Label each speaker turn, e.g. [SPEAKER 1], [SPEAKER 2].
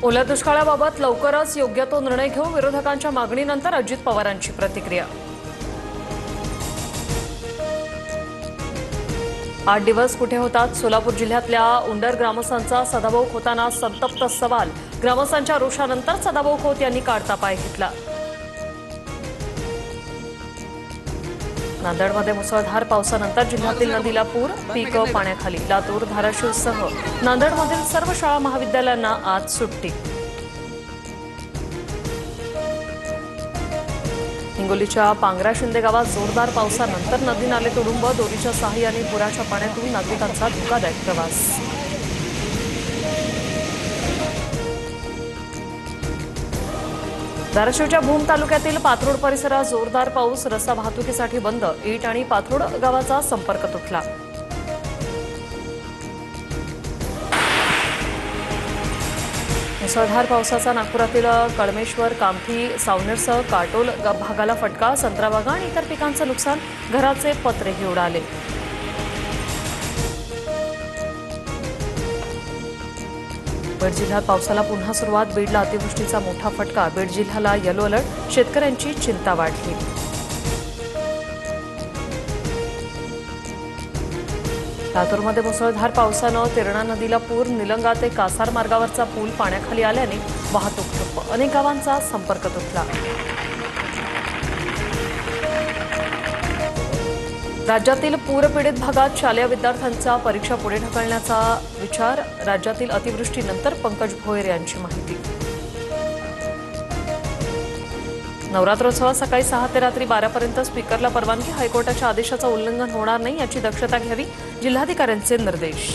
[SPEAKER 1] ओल्या दुष्काळाबाबत लवकरच योग्य तो निर्णय घेऊ, विरोधकांच्या मागणीनंतर अजित पवारांची प्रतिक्रिया। 8 दिवस कुठे होतात? सोलापूर जिल्ह्यातल्या उंडर ग्रामस्थांचा सदाभाऊ खोतांना संतप्त सवाल। ग्रामस्थांच्या रोषानंतर सदाभाऊ खोत यांनी काढता पाय घेतला। नांदेडमध्ये मुसळधार पावसानंतर जिल्ह्यातील नदीला पूर, पीक पाण्याखाली। लातूर, धाराशिवसह नांदेडमधील सर्व शाळा महाविद्यालयांना आज सुट्टी। हिंगोलीच्या पांगरा शिंदे गावात जोरदार पावसानंतर नदी नाले तुडुंब, दोरीच्या सहाय्याने पुराच्या पाण्यातून नागरिकांचा धोकादायक प्रवास। धाराशिवच्या भूम तालुक्यातील पाथरोड परिसरात जोरदार पाऊस, रस्ता वाहतुकीसाठी बंद। ईट आणि पाथरोड गावाचा संपर्क तुटला। मुसळधार पावसाचा नागपुरातील कळमेश्वर, कामठी, सावनेरसह काटोल भागाला फटका। संत्राबागा आणि इतर पिकांचं नुकसान, घराचे पत्रेही उडाले। बीड जिल्ह्यात पावसाला पुन्हा सुरुवात। बीडला अतिवृष्टीचा मोठा फटका। बीड जिल्ह्याला येलो अलर्ट, शेतकऱ्यांची चिंता वाढली। लातूरमध्ये मुसळधार पावसानं तेरणा नदीला पूर, निलंगा ते कासार मार्गावरचा पूल पाण्याखाली आल्याने वाहतूक ठप्प, अनेक गावांचा संपर्क तुटला। राज्यातील पूरपीडित भागात शालेय विद्यार्थ्यांच्या परीक्षा पुढे ढकलण्याचा विचार। राज्यातील अतिवृष्टीनंतर पंकज भोयर यांची माहिती। नवरात्रोत्सवात सकाळी 6 ते रात्री 12 पर्यंत स्पीकरला परवानगी। हायकोर्टाच्या आदेशाचं उल्लंघन होणार नाही याची दक्षता घ्यावी, जिल्हाधिकाऱ्यांचे निर्देश।